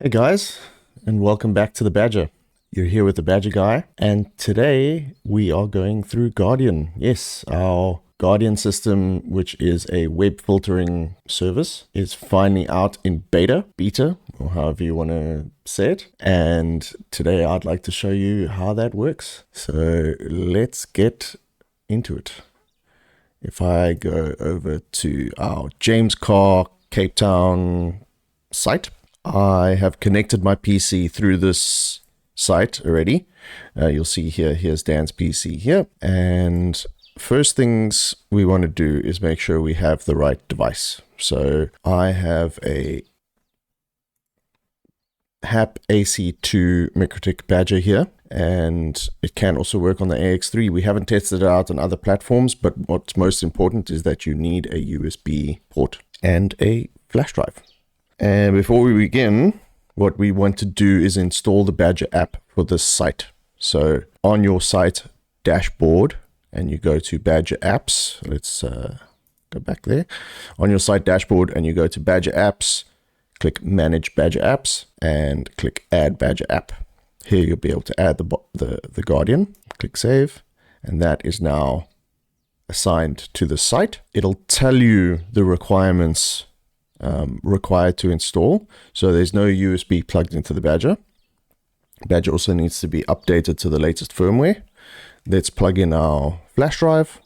Hey guys, and welcome back to the Badger. You're here with the Badger guy, and today we are going through Guardian. Yes, our Guardian system, which is a web filtering service, is finally out in beta, or however you want to say it. And today I'd like to show you how that works. So let's get into it. If I go over to our James Carr Cape Town site, I have connected my PC through this site already. You'll see here's Dan's PC here. And first things we want to do is make sure we have the right device. So I have a HAP AC2 MikroTik Badjr here, and it can also work on the AX3. We haven't tested it out on other platforms, but what's most important is that you need a USB port and a flash drive. And before we begin, what we want to do is install the Badjr app for this site. So on your site dashboard, and you go to Badjr apps. Let's go back there. On your site dashboard, and you go to Badjr apps, click manage Badjr apps, and click add Badjr app. Here you'll be able to add the Guardian. Click save, and that is now assigned to the site. It'll tell you the requirements required to install. So there's no USB plugged into the Badjr. Badjr also needs to be updated to the latest firmware. Let's plug in our flash drive.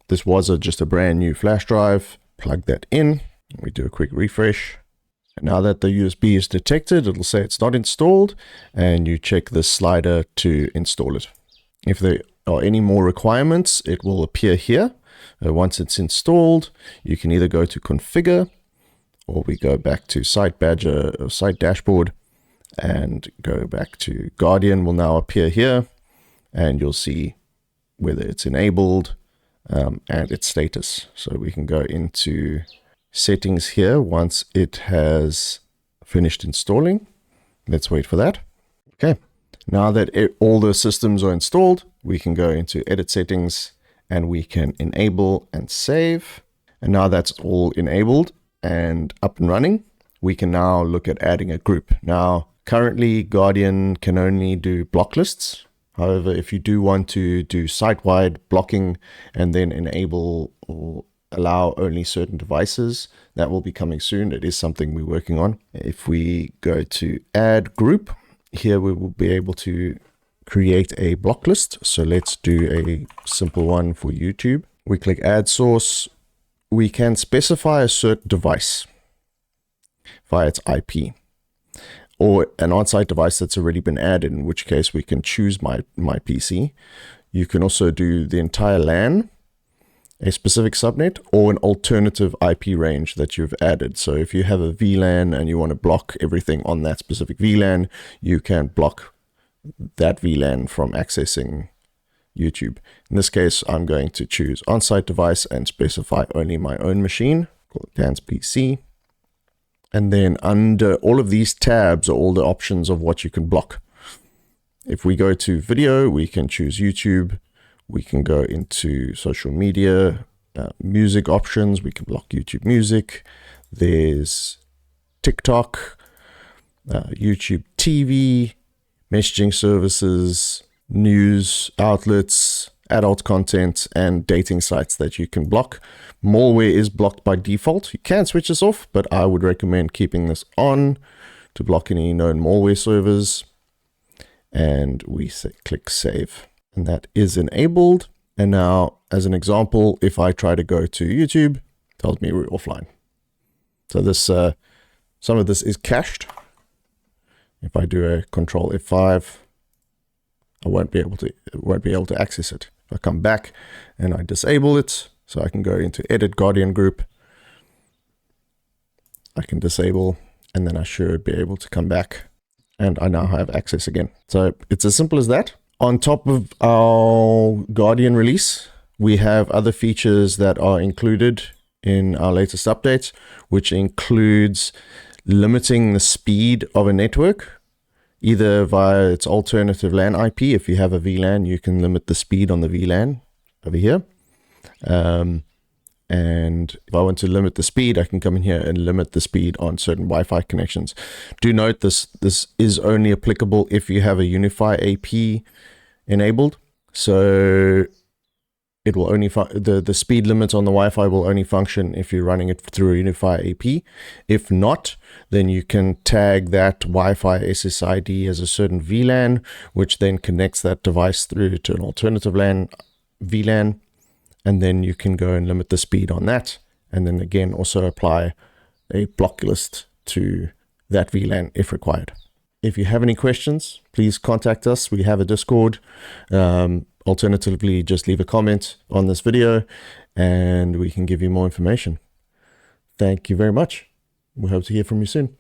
This was just a brand new flash drive. Plug that in. We do a quick refresh. And now that the USB is detected, it'll say it's not installed, and you check the slider to install it. If there are any more requirements, it will appear here. Once it's installed, you can either go to configure, or we go back to site Badjr or site dashboard and go back to Guardian will now appear here, and you'll see whether it's enabled and its status. So we can go into settings here once it has finished installing. Let's wait for that. Okay, now that all the systems are installed, we can go into edit settings and we can enable and save. And now that's all enabled and up and running, we can now look at adding a group. Now, currently Guardian can only do block lists. However, if you do want to do site-wide blocking and then enable or allow only certain devices, that will be coming soon. It is something we're working on. If we go to add group, here we will be able to create a block list. So let's do a simple one for YouTube. We click add source. We can specify a certain device via its IP, or an on-site device that's already been added, in which case we can choose my PC. You can also do the entire LAN, a specific subnet, or an alternative IP range that you've added. So if you have a VLAN and you want to block everything on that specific VLAN, you can block that VLAN from accessing YouTube. In this case, I'm going to choose on-site device and specify only my own machine, called Dan's PC. And then under all of these tabs are all the options of what you can block. If we go to video, we can choose YouTube. We can go into social media, music options. We can block YouTube music. There's TikTok, YouTube TV, messaging services, news outlets, adult content, and dating sites that you can block. Malware is blocked by default. You can switch this off, but I would recommend keeping this on to block any known malware servers. And we click save, and that is enabled. And now, as an example, if I try to go to YouTube, it tells me we're offline. So this, some of this is cached. If I do a Control F5, I won't be able to access it. If I come back and I disable it, so I can go into edit Guardian group, I can disable, and then I should be able to come back, and I now have access again. So it's as simple as that. On top of our Guardian release, we have other features that are included in our latest updates, which includes limiting the speed of a network, either via its alternative LAN IP. If you have a VLAN, you can limit the speed on the VLAN over here. And if I want to limit the speed, I can come in here and limit the speed on certain Wi-Fi connections. Do note this is only applicable if you have a Unifi AP enabled. So it will only the speed limits on the Wi-Fi will only function if you're running it through a Unifi AP. If not, then you can tag that Wi-Fi SSID as a certain VLAN, which then connects that device through to an alternative LAN VLAN, and then you can go and limit the speed on that, and then again also apply a block list to that VLAN if required. If you have any questions, please contact us. We have a Discord. Alternatively, just leave a comment on this video and we can give you more information. Thank you very much. We hope to hear from you soon.